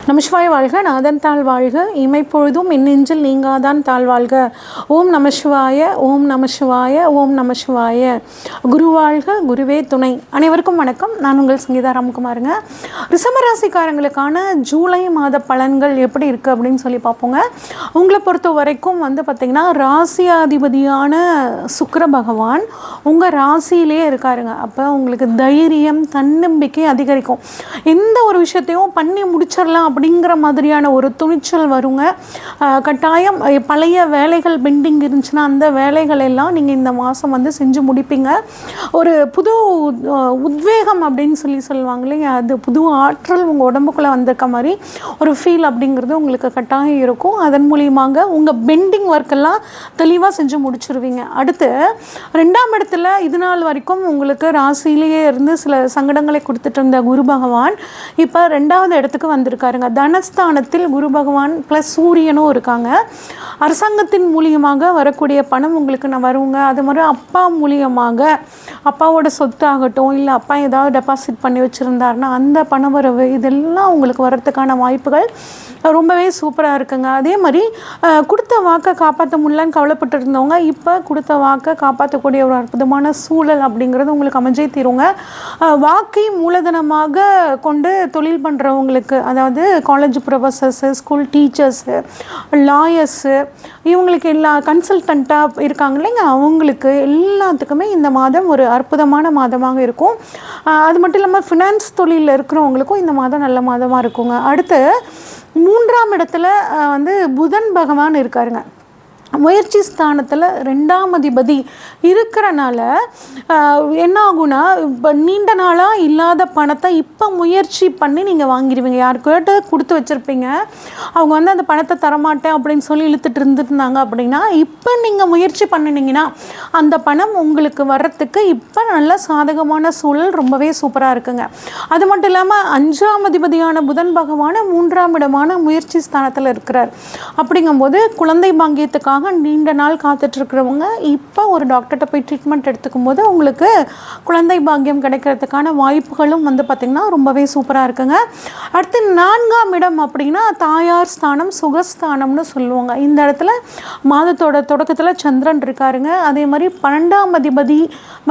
நமசிவாய வாழ்க, நாதன் தாழ் வாழ்க, இமைப்பொழுதும் நெஞ்சில் நீங்காதான் தாழ் வாழ்க. ஓம் நமசிவாய, ஓம் நமசிவாய, ஓம் நமசிவாய. குரு வாழ்க, குருவே துணை. அனைவருக்கும் வணக்கம். நான் உங்கள் சங்கீதா ராம்குமாருங்க. ரிஷபராசிக்காரங்களுக்கான ஜூலை மாத பலன்கள் எப்படி இருக்குது அப்படின்னு சொல்லி பார்ப்போங்க. உங்களை பொறுத்த வரைக்கும் பார்த்திங்கன்னா ராசியாதிபதியான சுக்கிர பகவான் உங்கள் ராசியிலே இருக்காருங்க. அப்போ உங்களுக்கு தைரியம், தன்னம்பிக்கை அதிகரிக்கும். எந்த ஒரு விஷயத்தையும் பண்ணி முடிச்சிடலாம் அப்படிங்கிற மாதிரியான ஒரு துணிச்சல் வருங்க. கட்டாயம் பழைய வேலைகள் பெண்டிங் இருந்துச்சுன்னா அந்த வேலைகள் எல்லாம் நீங்கள் இந்த மாதம் செஞ்சு முடிப்பீங்க. ஒரு புது உத்வேகம் அப்படின்னு சொல்லுவாங்க இல்லையா, அது புது ஆற்றல் உங்கள் உடம்புக்குள்ளே வந்திருக்க மாதிரி ஒரு ஃபீல் அப்படிங்கிறது உங்களுக்கு கட்டாயம் இருக்கும். அதன் மூலியமாக உங்கள் பெண்டிங் ஒர்க்கெல்லாம் தெளிவாக செஞ்சு முடிச்சிருவீங்க. அடுத்து 2ஆம் இடத்துல இது நாள் வரைக்கும் உங்களுக்கு ராசியிலேயே இருந்து சில சங்கடங்களை கொடுத்துட்டு இருந்த குரு பகவான் இப்போ 2வது இடத்துக்கு வந்திருக்காருங்க. தனஸ்தானத்தில் குரு பகவான் ப்ளஸ் சூரியனும் இருக்காங்க. அரசாங்கத்தின் மூலியமாக வரக்கூடிய பணம் உங்களுக்கு வருங்க. அது மாதிரி அப்பா மூலியமாக அப்பாவோட சொத்து ஆகட்டும், இல்லை அப்பா ஏதாவது டெபாசிட் பண்ணி வச்சுருந்தாருன்னா அந்த பணவரவு இதெல்லாம் உங்களுக்கு வரத்துக்கான வாய்ப்புகள் ரொம்பவே சூப்பராக இருக்குங்க. அதே மாதிரி கொடுத்த வாக்கை காப்பாற்ற முடியலன்னு கவலைப்பட்டு இருந்தவங்க இப்போ கொடுத்த வாக்கை காப்பாற்றக்கூடிய ஒரு அற்புதமான சூழல் அப்படிங்கிறது உங்களுக்கு அமைஞ்சே தீருங்க. வாக்கை மூலதனமாக கொண்டு தொழில் பண்ணுறவங்களுக்கு, அதாவது college professors, school teachers, lawyers, இவங்களுக்கு எல்லா கன்சல்டண்ட்டாக இருக்காங்க இல்லைங்க, அவங்களுக்கு எல்லாத்துக்குமே இந்த மாதம் ஒரு அற்புதமான மாதமாக இருக்கும். அது மட்டும் இல்லாமல் ஃபினான்ஸ் தொழிலில் இருக்கிறவங்களுக்கும் இந்த மாதம் நல்ல மாதமாக இருக்குங்க. அடுத்து 3ஆம் இடத்துல புதன் பகவான் இருக்காருங்க. முயற்சி ஸ்தானத்தில் 2ஆம் அதிபதி இருக்கிறனால என்ன ஆகுனா, இப்போ நீண்ட நாளாக இல்லாத பணத்தை இப்போ முயற்சி பண்ணி நீங்கள் வாங்கிடுவீங்க. யாருக்கிட்ட கொடுத்து வச்சுருப்பீங்க, அவங்க அந்த பணத்தை தரமாட்டேன் அப்படின்னு சொல்லி இழுத்துட்டு இருந்துருந்தாங்க அப்படின்னா இப்போ நீங்கள் முயற்சி பண்ணினீங்கன்னா அந்த பணம் உங்களுக்கு வர்றதுக்கு இப்போ நல்ல சாதகமான சூழல் ரொம்பவே சூப்பராக இருக்குங்க. அது மட்டும் இல்லாமல் 5ஆம் அதிபதியான புதன் பகவான் 3ஆம் இடமான முயற்சி ஸ்தானத்தில் இருக்கிறார். அப்படிங்கும்போது குழந்தை பாங்கியத்துக்காக நீண்ட நாள் காத்துட்ருக்கிறவங்க இப்போ ஒரு டாக்டர்கிட்ட போய் ட்ரீட்மெண்ட் எடுத்துக்கும் போது உங்களுக்கு குழந்தை பாக்கியம் கிடைக்கிறதுக்கான வாய்ப்புகளும் பார்த்திங்கன்னா ரொம்பவே சூப்பராக இருக்குங்க. அடுத்து 4ஆம் இடம் அப்படின்னா தாயார் ஸ்தானம், சுகஸ்தானம்னு சொல்லுவாங்க. இந்த இடத்துல மாதத்தோட தொடக்கத்தில் சந்திரன் இருக்காருங்க. அதே மாதிரி 12ஆம் அதிபதி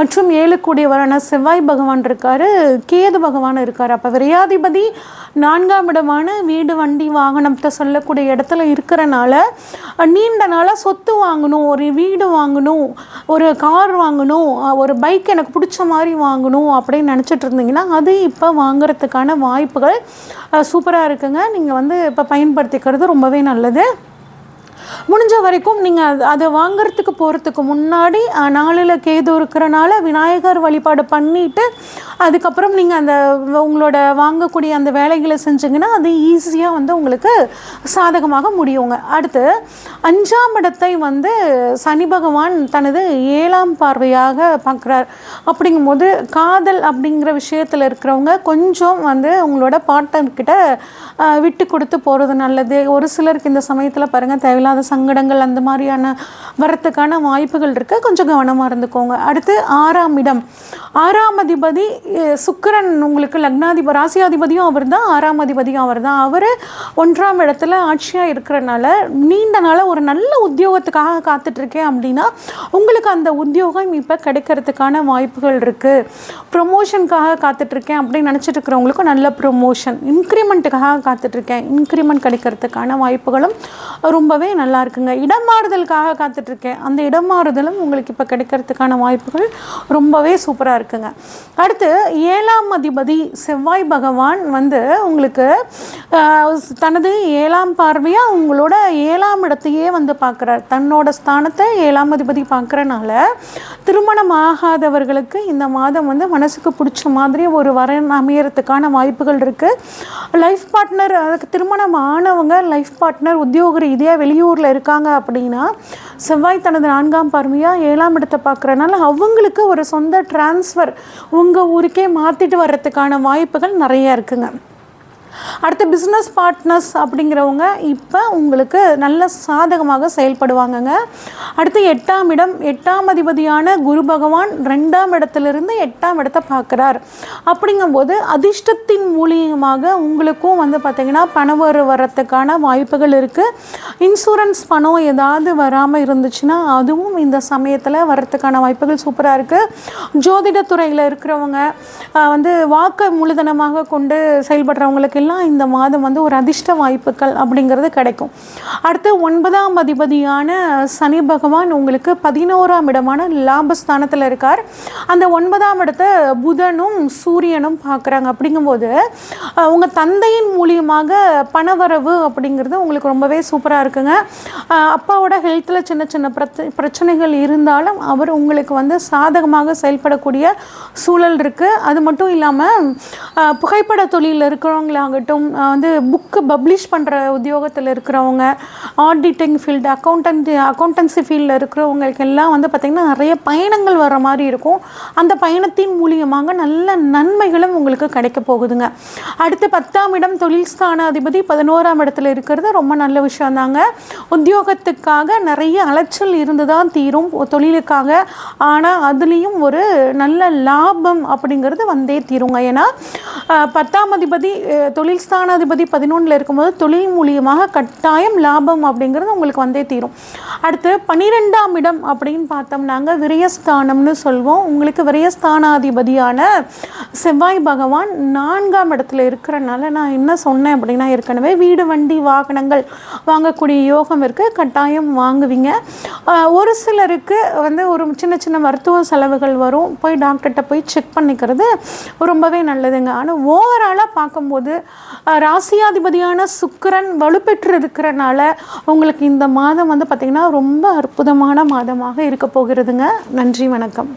மற்றும் 7 கூடியவரான செவ்வாய் பகவான் இருக்கார், கேது பகவான் இருக்கார். அப்போ விரையாதிபதி 4ஆம் இடமான வீடு, வண்டி, வாகனத்தை சொல்லக்கூடிய இடத்துல இருக்கிறனால நீண்ட நாளாக சொத்து வாங்கணும், ஒரு வீடு வாங்கணும், ஒரு கார் வாங்கணும், ஒரு பைக் எனக்கு பிடிச்ச மாதிரி வாங்கணும் அப்படின்னு நினச்சிட்டு இருந்தீங்கன்னா அது இப்போ வாங்கிறதுக்கான வாய்ப்புகள் சூப்பராக இருக்குங்க. நீங்கள் இப்போ பயன்படுத்திக்கிறது ரொம்பவே நல்லது. முடிஞ்ச வரைக்கும் நீங்கள் அதை வாங்கிறதுக்கு போகிறதுக்கு முன்னாடி 4ல் கேது இருக்கிறனால விநாயகர் வழிபாடு பண்ணிவிட்டு அதுக்கப்புறம் நீங்கள் அந்த உங்களோட வாங்கக்கூடிய அந்த வேலைகளை செஞ்சிங்கன்னா அது ஈஸியாக உங்களுக்கு சாதகமாக முடியுங்க. அடுத்து 5ஆம் இடத்தை சனி பகவான் தனது 7ஆம் பார்வையாக பார்க்குறார். அப்படிங்கும்போது காதல் அப்படிங்கிற விஷயத்தில் இருக்கிறவங்க கொஞ்சம் உங்களோட பார்ட்னர்கிட்ட விட்டு கொடுத்து போகிறது நல்லது. ஒரு சிலருக்கு இந்த சமயத்தில் பாருங்கள் தேவையில்லாத சங்கடங்கள் அந்த மாதிரியான வரத்துக்கான வாய்ப்புகள் இருக்குது, கொஞ்சம் கவனமாக இருந்துக்கோங்க. அடுத்து 6ஆம் இடம், 6ஆம் அதிபதி சுக்கிரன் உங்களுக்கு லக்னாதிபதி, ராசியாதிபதியும் அவர் தான், 6ஆம் அதிபதியும் அவர் தான். அவர் 1ஆம் இடத்துல ஆட்சியாக இருக்கிறனால நீண்ட நாளாக ஒரு நல்ல உத்தியோகத்துக்காக காத்துட்ருக்கேன் அப்படின்னா உங்களுக்கு அந்த உத்தியோகம் இப்போ கிடைக்கிறதுக்கான வாய்ப்புகள் இருக்குது. ப்ரொமோஷனுக்காக காத்துட்ருக்கேன் அப்படின்னு நினச்சிட்டு இருக்கிறவங்களுக்கும் நல்ல ப்ரொமோஷன், இன்க்ரிமெண்ட்டுக்காக காத்துட்ருக்கேன், இன்க்ரிமெண்ட் கிடைக்கிறதுக்கான வாய்ப்புகளும் ரொம்பவே நல்லா இருக்குங்க. இடம் மாறுதலுக்காக காத்துட்ருக்கேன், அந்த இடம் மாறுதலும் உங்களுக்கு இப்போ கிடைக்கிறதுக்கான வாய்ப்புகள் ரொம்பவே சூப்பராக இருக்குங்க. அடுத்து 7ஆம் அதிபதி செவ்வாய் பகவான் உங்களுக்கு தனது 7ஆம் பார்வையாக உங்களோட 7ஆம் இடத்தையே பார்க்குறார். தன்னோட ஸ்தானத்தை 7ஆம் அதிபதி பார்க்குறனால திருமணம் ஆகாதவர்களுக்கு இந்த மாதம் மனசுக்கு பிடிச்ச மாதிரி ஒரு வரன் அமையறதுக்கான வாய்ப்புகள் இருக்குது. லைஃப் பார்ட்னர், அதுக்கு திருமணம் ஆனவங்க லைஃப் பார்ட்னர் உத்தியோக ரீதியாக வெளியூரில் இருக்காங்க அப்படின்னா செவ்வாய் தனது 4ஆம் பார்வையாக 7ஆம் இடத்தை பார்க்குறனால அவங்களுக்கு ஒரு சொந்த டிரான்ஸ்ஃபர் உங்கள் ஊருக்கே மாற்றிட்டு வர்றதுக்கான வாய்ப்புகள் நிறையா இருக்குங்க. அடுத்து பிஸ்னஸ் பார்ட்னர்ஸ் அப்படிங்கிறவங்க இப்போ உங்களுக்கு நல்ல சாதகமாக செயல்படுவாங்கங்க. அடுத்து 8ஆம் இடம், 8ஆம் அதிபதியான குரு பகவான் 2ஆம் இடத்துலேருந்து 8ஆம் இடத்தை பார்க்குறார். அப்படிங்கும்போது அதிர்ஷ்டத்தின் மூலியமாக உங்களுக்கும் வந்து பார்த்திங்கன்னா பணம் வரத்துக்கான வாய்ப்புகள் இருக்குது. இன்சூரன்ஸ் பணம் ஏதாவது வராமல் இருந்துச்சுன்னா அதுவும் இந்த சமயத்தில் வரத்துக்கான வாய்ப்புகள் சூப்பராக இருக்குது. ஜோதிடத்துறையில் இருக்கிறவங்க வந்து வாக்கு மூலதனமாக கொண்டு செயல்படுறவங்களுக்கெல்லாம் இந்த மாதம் வந்து ஒரு அதிர்ஷ்ட வாய்ப்புகள் அப்படிங்கிறது கிடைக்கும். அடுத்து 9ஆம் அதிபதியான சனி பகவான் உங்களுக்கு 11ஆம் இடமான லாபஸ்தானத்தில் இருக்கார். அந்த 9ஆம் இடத்தை புதனும் சூரியனும் பார்க்குறாங்க. அப்படிங்கும்போது உங்கள் தந்தையின் மூலியமாக பணவரவு அப்படிங்கிறது உங்களுக்கு ரொம்பவே சூப்பராக இருக்குங்க. அப்பாவோட ஹெல்த்தில் சின்ன சின்ன பிரச்சனைகள் இருந்தாலும் அவர் உங்களுக்கு வந்து சாதகமாக செயல்படக்கூடிய சூழல் இருக்குது. அது மட்டும் இல்லாமல் புகைப்பட தொழிலில் இருக்கிறவங்களாகட்டும், வந்து புக்கு பப்ளிஷ் பண்ணுற உத்தியோகத்தில் இருக்கிறவங்க, ஆடிட்டிங் ஃபீல்டு, அக்கௌண்டன்சி ஃபீல்டில் இருக்கிறவங்களுக்கெல்லாம் வந்து பார்த்திங்கன்னா நிறைய பயணங்கள் வர மாதிரி இருக்கும். அந்த பயணத்தின் மூலியமாக நல்ல நன்மைகளும் உங்களுக்கு கிடைக்க போகுதுங்க. அடுத்து 10ஆம் இடம் தொழில் ஸ்தான அதிபதி 11ஆம் இடத்துல இருக்கிறது ரொம்ப நல்ல விஷயம் தாங்க. உத்தியோகத்துக்காக நிறைய அலைச்சல் இருந்து தான் தீரும் தொழிலுக்காக. ஆனால் அதுலேயும் ஒரு நல்ல லாபம் அப்படிங்கிறது வந்தே தீருங்க. ஏன்னா 10ஆம் அதிபதி தொழில் ஸ்தானாதிபதி 11ல் இருக்கும்போது தொழில் மூலியமாக கட்டாயம் லாபம் அப்படிங்கிறது உங்களுக்கு வந்தே தீரும். அடுத்து 12ஆம் இடம் அப்படின்னு பார்த்தோம்னாங்க விரயஸ்தானம்னு சொல்வோம். உங்களுக்கு விரயஸ்தானாதிபதியான செவ்வாய் பகவான் 4ஆம் இடத்துல இருக்கிறனால நான் என்ன சொன்னேன் அப்படின்னா, ஏற்கனவே வீடு வண்டி வாகனங்கள் வாங்கக்கூடிய யோகம் இருக்குது. கட்டாயம் வாங்குவீங்க. ஒரு சிலருக்கு வந்து ஒரு சின்ன சின்ன மருத்துவ செலவுகள் வரும். போய் டாக்டர்கிட்ட போய் செக் பண்ணிக்கிறது ரொம்பவே நல்லதுங்க. ஆனால் ஓவராலாக பார்க்கும்போது ராசியாதிபதியான சுக்கிரன் வலுப்பெற்று இருக்கிறனால உங்களுக்கு இந்த மாதம் வந்து பார்த்திங்கன்னா ரொம்ப அற்புதமான மாதமாக இருக்க போகிறதுங்க. நன்றி, வணக்கம்.